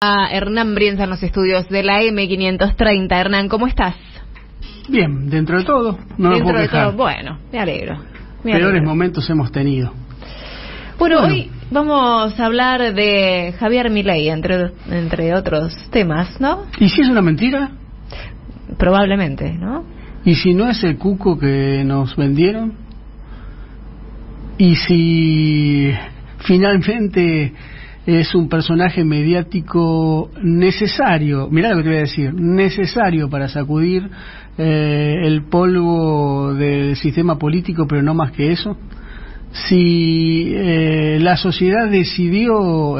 A Hernán Brienza en los estudios de la M530. Hernán, ¿cómo estás? Bien, dentro de todo, no me puedo quejar. Bueno, me alegro. Peores momentos hemos tenido. Bueno, hoy vamos a hablar de Javier Milei, entre otros temas, ¿no? ¿Y si es una mentira? Probablemente, ¿no? ¿Y si no es el cuco que nos vendieron? ¿Y si finalmente es un personaje mediático necesario, mirá lo que te voy a decir, necesario para sacudir el polvo del sistema político, pero no más que eso? Si la sociedad decidió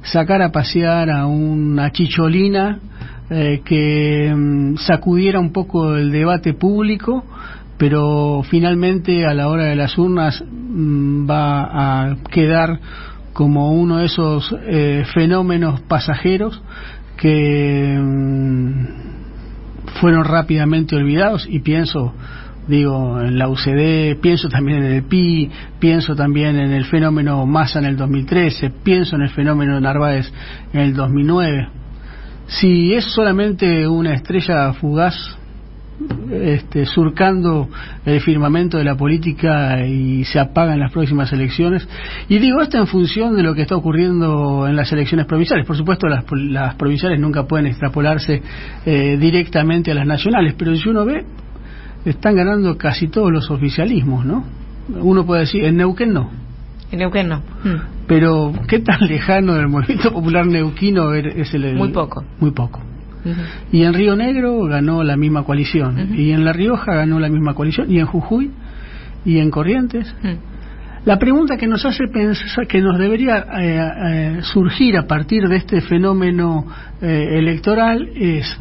sacar a pasear a una chicholina que sacudiera un poco el debate público, pero finalmente a la hora de las urnas va a quedar como uno de esos fenómenos pasajeros que fueron rápidamente olvidados. Y pienso, en la UCD, pienso también en el PI, pienso también en el fenómeno Massa en el 2013, pienso en el fenómeno Narváez en el 2009. Si es solamente una estrella fugaz surcando el firmamento de la política y se apaga en las próximas elecciones, y digo esto en función de lo que está ocurriendo en las elecciones provinciales. Por supuesto, las provinciales nunca pueden extrapolarse directamente a las nacionales, pero si uno ve, están ganando casi todos los oficialismos, ¿no? Uno puede decir, en Neuquén no. En Neuquén no. Pero ¿qué tan lejano del movimiento popular neuquino es el? Muy poco. Muy poco. Y en Río Negro ganó la misma coalición, y en La Rioja ganó la misma coalición, y en Jujuy, y en Corrientes. La pregunta que nos hace pensar, que nos debería surgir a partir de este fenómeno electoral, es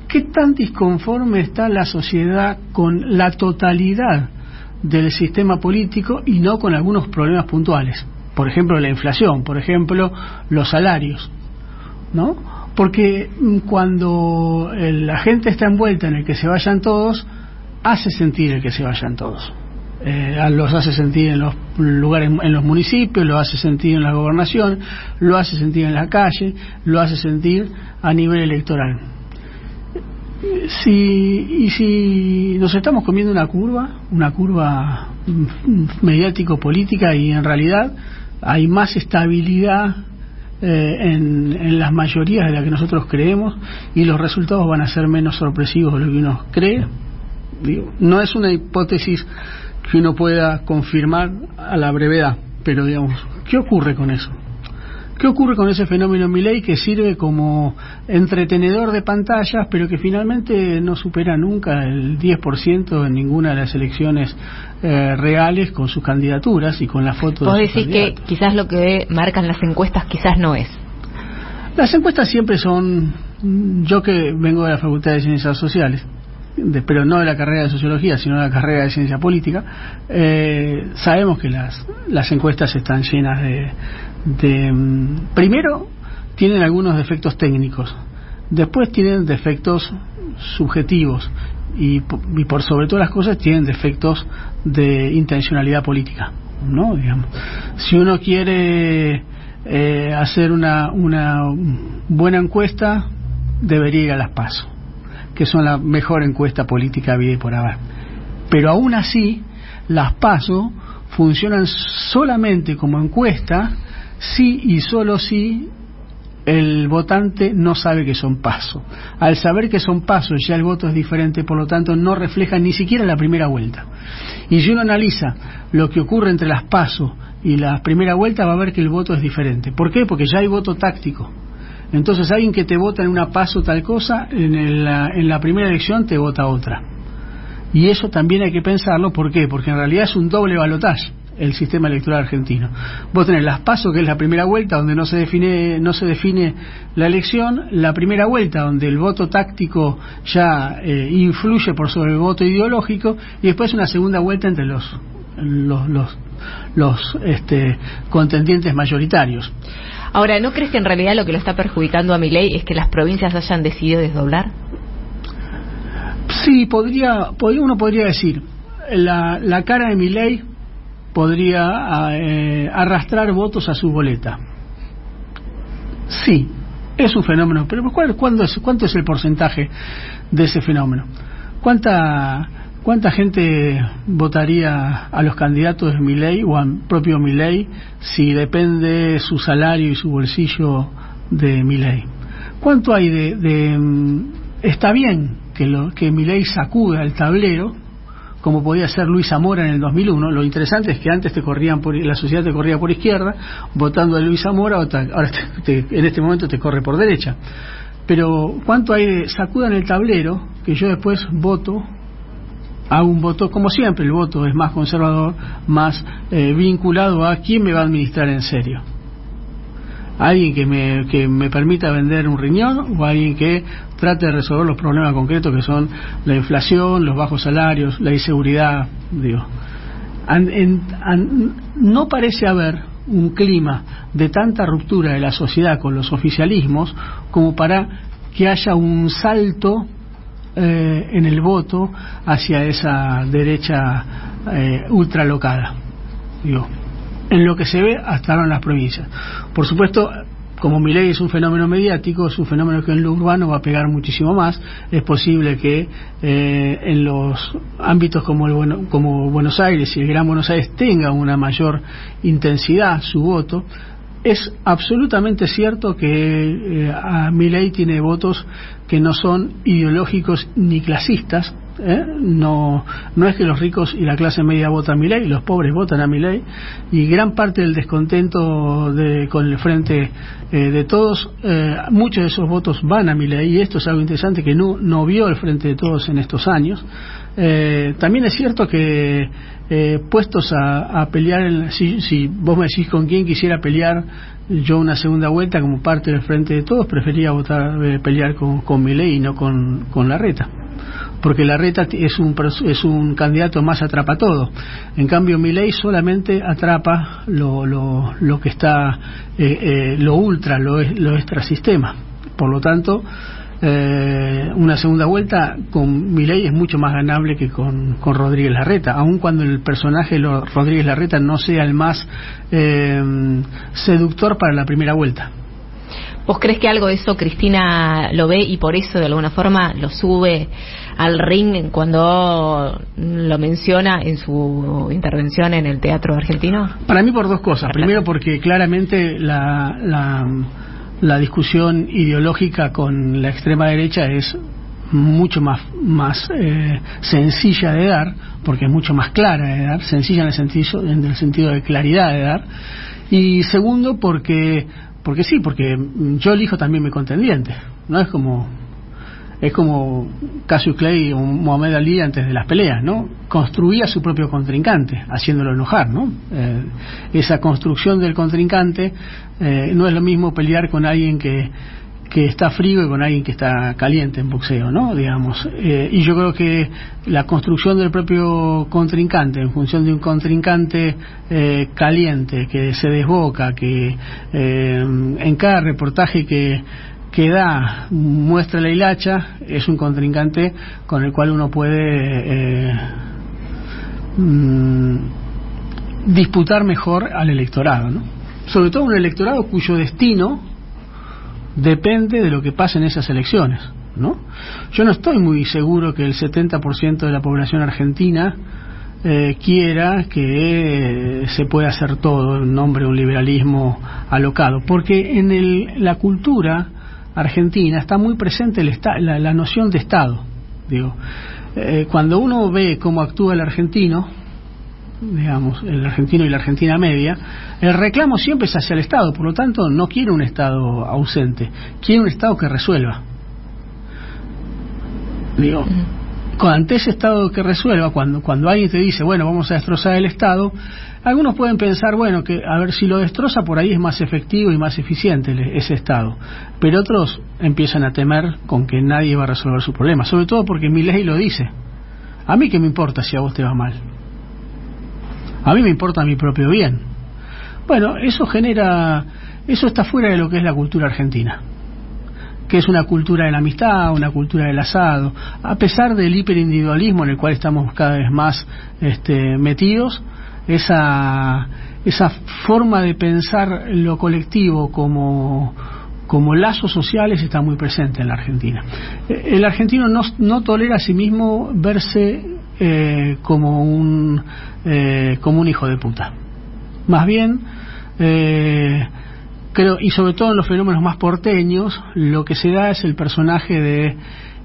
¿qué tan disconforme está la sociedad con la totalidad del sistema político y no con algunos problemas puntuales? Por ejemplo, la inflación, por ejemplo, los salarios, ¿no? Porque cuando la gente está envuelta en el que se vayan todos, hace sentir el que se vayan todos. Los hace sentir en los lugares, en los municipios, lo hace sentir en la gobernación, lo hace sentir en la calle, lo hace sentir a nivel electoral. Si nos estamos comiendo una curva mediático-política, y en realidad hay más estabilidad en las mayorías de las que nosotros creemos, y los resultados van a ser menos sorpresivos de lo que uno cree. No es una hipótesis que uno pueda confirmar a la brevedad, pero ¿qué ocurre con eso? ¿Qué ocurre con ese fenómeno Milei, que sirve como entretenedor de pantallas, pero que finalmente no supera nunca el 10% en ninguna de las elecciones reales con sus candidaturas y con la foto de sus candidatos? Vos decís que quizás lo que marcan las encuestas quizás no es. Las encuestas siempre son... Yo que vengo de la Facultad de Ciencias Sociales, pero no de la carrera de Sociología, sino de la carrera de Ciencia Política, sabemos que las encuestas están llenas primero, tienen algunos defectos técnicos, después tienen defectos subjetivos, y por sobre todas las cosas tienen defectos de intencionalidad política, ¿no? Si uno quiere hacer una buena encuesta, debería ir a las PASO, que son la mejor encuesta política vida y por haber. Pero aún así, las PASO funcionan solamente como encuesta si y solo si el votante no sabe que son PASO. Al saber que son PASO, ya el voto es diferente, por lo tanto no refleja ni siquiera la primera vuelta. Y si uno analiza lo que ocurre entre las PASO y la primera vuelta, va a ver que el voto es diferente. ¿Por qué? Porque ya hay voto táctico. Entonces alguien que te vota en una PASO tal cosa, en la primera elección te vota otra. Y eso también hay que pensarlo. ¿Por qué? Porque en realidad es un doble balotaje el sistema electoral argentino. Vos tenés las PASO, que es la primera vuelta, donde no se define la elección; la primera vuelta, donde el voto táctico ya influye por sobre el voto ideológico; y después una segunda vuelta entre los contendientes mayoritarios. Ahora, ¿no crees que en realidad lo que lo está perjudicando a Milei es que las provincias hayan decidido desdoblar? Sí, uno podría decir, la cara de Milei podría arrastrar votos a su boleta. Sí, Es un fenómeno, pero ¿cuánto es el porcentaje de ese fenómeno? ¿Cuánta gente votaría a los candidatos de Milei o al propio Milei si depende su salario y su bolsillo de Milei? ¿Cuánto hay está bien que Milei sacuda el tablero, como podía ser Luis Zamora en el 2001? Lo interesante es que antes la sociedad te corría por izquierda, votando a Luis Zamora, ahora en este momento te corre por derecha. Pero ¿cuánto hay de sacudan el tablero, que yo después hago un voto, como siempre, el voto es más conservador, más vinculado a quién me va a administrar en serio? ¿Alguien que me permita vender un riñón o alguien que trate de resolver los problemas concretos que son la inflación, los bajos salarios, la inseguridad? Digo, no parece haber un clima de tanta ruptura de la sociedad con los oficialismos como para que haya un salto en el voto hacia esa derecha ultralocada, digo, en lo que se ve hasta ahora en las provincias. Por supuesto, como Milei es un fenómeno mediático, es un fenómeno que en lo urbano va a pegar muchísimo más. Es posible que en los ámbitos como Buenos Aires y el Gran Buenos Aires tenga una mayor intensidad su voto. Es absolutamente cierto que Milei tiene votos que no son ideológicos ni clasistas. No es que los ricos y la clase media votan a Milei, los pobres votan a Milei, y gran parte del descontento con el Frente de Todos, muchos de esos votos van a Milei, y esto es algo interesante que no vio el Frente de Todos en estos años. También es cierto que puestos a pelear, si vos me decís con quién quisiera pelear yo una segunda vuelta como parte del Frente de Todos, prefería pelear con Milei y no con Larreta, porque Larreta es un candidato más atrapa todo. En cambio Milei solamente atrapa lo que está lo ultra, lo extrasistema. Por lo tanto, una segunda vuelta con Milei es mucho más ganable que con Rodríguez Larreta, aun cuando el personaje Rodríguez Larreta no sea el más seductor para la primera vuelta. ¿Vos crees que algo de eso Cristina lo ve y por eso de alguna forma lo sube al ring cuando lo menciona en su intervención en el Teatro Argentino? Para mí por dos cosas. Primero porque claramente la discusión ideológica con la extrema derecha es mucho más sencilla de dar, porque es mucho más clara de dar, sencilla en el sentido de claridad de dar. Y segundo porque yo elijo también mi contendiente. No es como Cassius Clay o Mohamed Ali antes de las peleas, ¿no? Construía su propio contrincante, haciéndolo enojar, ¿no? Esa construcción del contrincante no es lo mismo pelear con alguien que está frío y con alguien que está caliente en boxeo, ¿no? Digamos. Y yo creo que la construcción del propio contrincante en función de un contrincante caliente, que se desboca, que en cada reportaje que muestra la hilacha, es un contrincante con el cual uno puede disputar mejor al electorado, ¿no? Sobre todo un electorado cuyo destino depende de lo que pase en esas elecciones, ¿no? Yo no estoy muy seguro que el 70% de la población argentina quiera que se pueda hacer todo en nombre de un liberalismo alocado, porque en la cultura argentina está muy presente la noción de Estado. Digo, cuando uno ve cómo actúa el argentino, digamos, el argentino y la Argentina media, el reclamo siempre es hacia el Estado. Por lo tanto, no quiere un Estado ausente, quiere un Estado que resuelva. Digo, ante ese Estado que resuelva, cuando alguien te dice, bueno, vamos a destrozar el Estado, algunos pueden pensar, bueno, que a ver si lo destroza, por ahí es más efectivo y más eficiente ese Estado. Pero otros empiezan a temer con que nadie va a resolver su problema, sobre todo porque Milei lo dice. A mí qué me importa si a vos te va mal. A mí me importa mi propio bien. Bueno, eso está fuera de lo que es la cultura argentina, que es una cultura de la amistad, una cultura del asado. A pesar del hiperindividualismo en el cual estamos cada vez más metidos, esa forma de pensar lo colectivo como como lazos sociales está muy presente en la Argentina. El argentino no tolera a sí mismo verse como un hijo de puta. Más bien, creo, y sobre todo en los fenómenos más porteños, lo que se da es el personaje de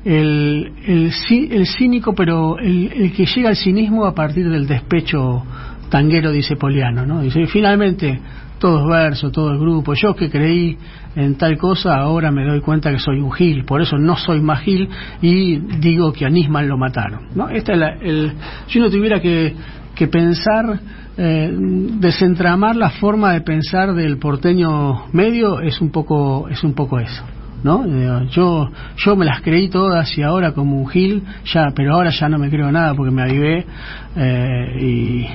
el cínico, pero el que llega al cinismo a partir del despecho tanguero, dice Poliano, ¿no? Dice, finalmente todo es verso, todo es grupo, yo que creí en tal cosa ahora me doy cuenta que soy un gil, por eso no soy más gil y digo que a Nisman lo mataron, ¿no? Esta es si uno tuviera que pensar, desentramar la forma de pensar del porteño medio, es un poco eso, ¿no? Yo me las creí todas y ahora como un gil, pero ahora ya no me creo nada porque me avivé, y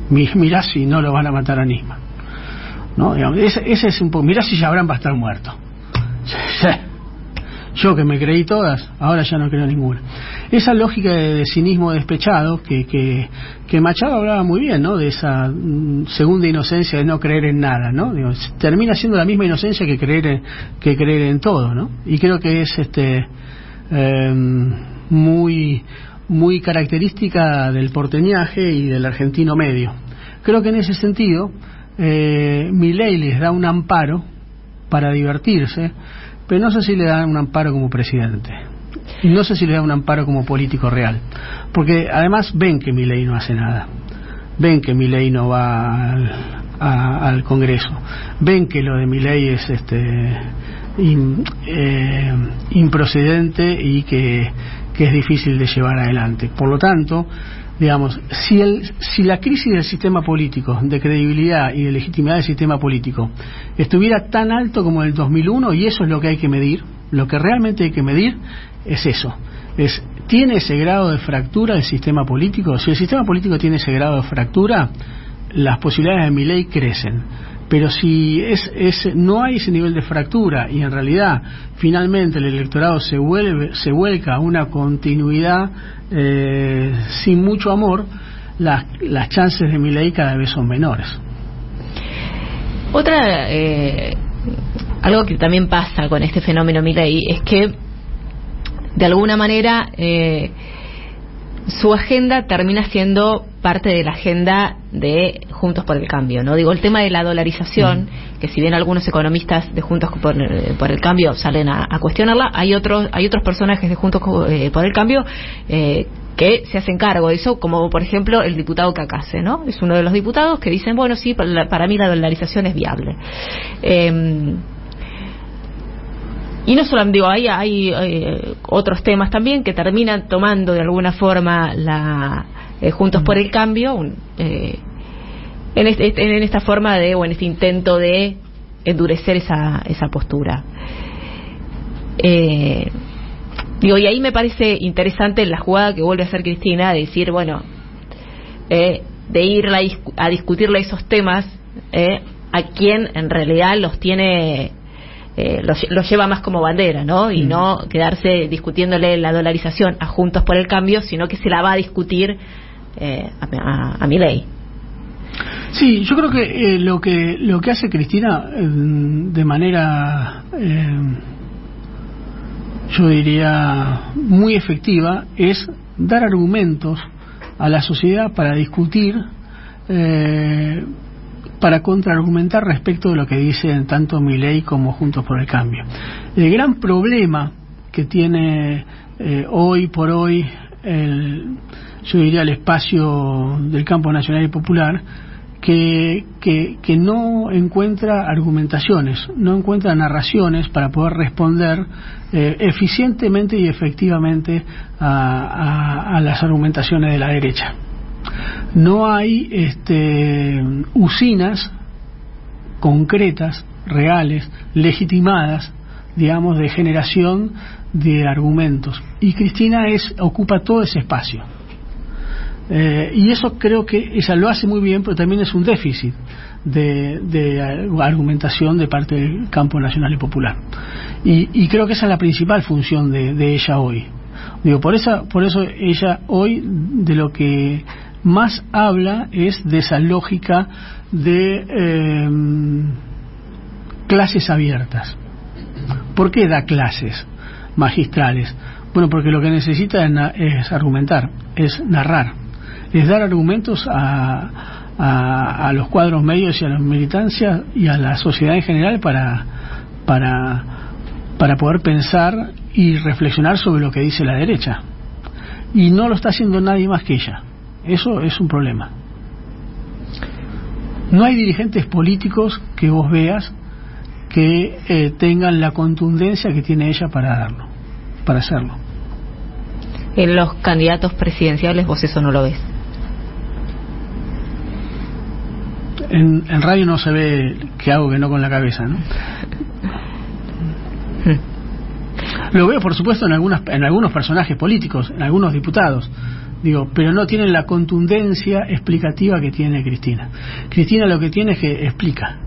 mirá si no lo van a matar a Nisman, ¿no? Digamos, ese es un poco, mirá si Chabrán va a estar muerto. Yo que me creí todas, ahora ya no creo ninguna. Esa lógica de cinismo despechado que Machado hablaba muy bien, ¿no? De esa segunda inocencia de no creer en nada, ¿no? Digo, termina siendo la misma inocencia que creer en todo, ¿no? Y creo que es muy característica del porteñaje y del argentino medio. Creo que en ese sentido Milei les da un amparo para divertirse, pero no sé si le dan un amparo como presidente, no sé si le dan un amparo como político real, porque además ven que Milei no hace nada, ven que Milei no va al Congreso, ven que lo de Milei es improcedente y que es difícil de llevar adelante. Por lo tanto, digamos, si la crisis del sistema político, de credibilidad y de legitimidad del sistema político, estuviera tan alto como en el 2001, y eso es lo que hay que medir, lo que realmente hay que medir es eso, ¿tiene ese grado de fractura el sistema político? Si el sistema político tiene ese grado de fractura, las posibilidades de Milei crecen. Pero si no hay ese nivel de fractura y en realidad finalmente el electorado se vuelca a una continuidad sin mucho amor, las chances de Milei cada vez son menores. Algo que también pasa con este fenómeno Milei es que de alguna manera su agenda termina siendo parte de la agenda de Juntos por el Cambio, ¿no? Digo, el tema de la dolarización, que si bien algunos economistas de Juntos por el Cambio salen a cuestionarla, hay otros personajes de Juntos por el Cambio que se hacen cargo de eso, como por ejemplo el diputado Cacase, ¿no? Es uno de los diputados que dicen, bueno, sí, para mí la dolarización es viable. Y no solo, digo, hay otros temas también que terminan tomando de alguna forma Juntos por el Cambio en esta forma en este intento de endurecer esa postura. Digo, y ahí me parece interesante la jugada que vuelve a hacer Cristina, de decir, bueno, de ir a discutirle esos temas a quien en realidad los tiene, los lleva más como bandera, ¿no? Y no quedarse discutiéndole la dolarización a Juntos por el Cambio, sino que se la va a discutir a Milei. Sí, yo creo que lo que hace Cristina de manera yo diría muy efectiva es dar argumentos a la sociedad para discutir, para contraargumentar respecto de lo que dicen tanto Milei como Juntos por el Cambio. El gran problema que tiene hoy por hoy yo diría el espacio del campo nacional y popular, que no encuentra argumentaciones, no encuentra narraciones para poder responder eficientemente y efectivamente a las argumentaciones de la derecha. No hay usinas concretas, reales, legitimadas, digamos, de generación de argumentos, y Cristina ocupa todo ese espacio. Y eso creo que ella lo hace muy bien, pero también es un déficit de argumentación de parte del campo nacional y popular. Y creo que esa es la principal función de ella hoy. Digo, por eso ella hoy de lo que más habla es de esa lógica de clases abiertas. ¿Por qué da clases magistrales? Bueno, porque lo que necesita es argumentar, es narrar, es dar argumentos a los cuadros medios y a la militancia y a la sociedad en general para poder pensar y reflexionar sobre lo que dice la derecha. Y no lo está haciendo nadie más que ella. Eso es un problema. No hay dirigentes políticos que vos veas que tengan la contundencia que tiene ella para hacerlo. En los candidatos presidenciales vos eso no lo ves. En radio no se ve que hago que no con la cabeza, ¿no? Lo veo, por supuesto, en algunos personajes políticos, en algunos diputados, digo, pero no tienen la contundencia explicativa que tiene Cristina. Cristina lo que tiene es que explica.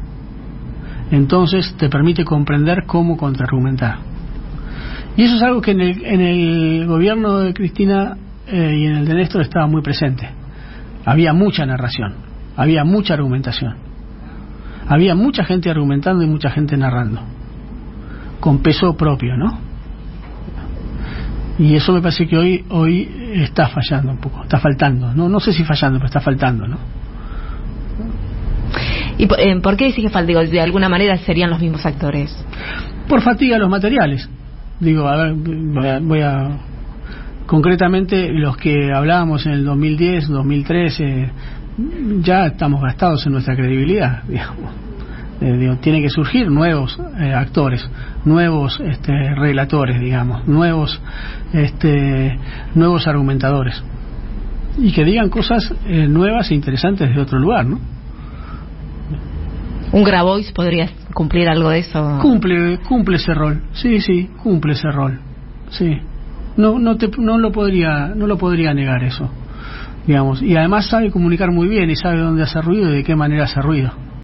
Entonces te permite comprender cómo contraargumentar. Y eso es algo que en el gobierno de Cristina y en el de Néstor estaba muy presente. Había mucha narración, había mucha argumentación, había mucha gente argumentando y mucha gente narrando, con peso propio, ¿no? Y eso me parece que hoy está fallando un poco, está faltando, no sé si fallando, pero está faltando, ¿no? ¿Y por qué decís que falta? Digo, de alguna manera serían los mismos actores. Por fatiga de los materiales. Digo, a ver, voy a concretamente los que hablábamos en el 2010, 2013, ya estamos gastados en nuestra credibilidad, digamos. Digo, tiene que surgir nuevos actores, nuevos relatores, digamos, nuevos argumentadores, y que digan cosas nuevas e interesantes de otro lugar, ¿no? ¿Un Grabois podría cumplir algo de eso? Cumple ese rol, sí, cumple ese rol, sí. No lo podría negar eso, digamos, y además sabe comunicar muy bien y sabe dónde hace ruido y de qué manera hace ruido.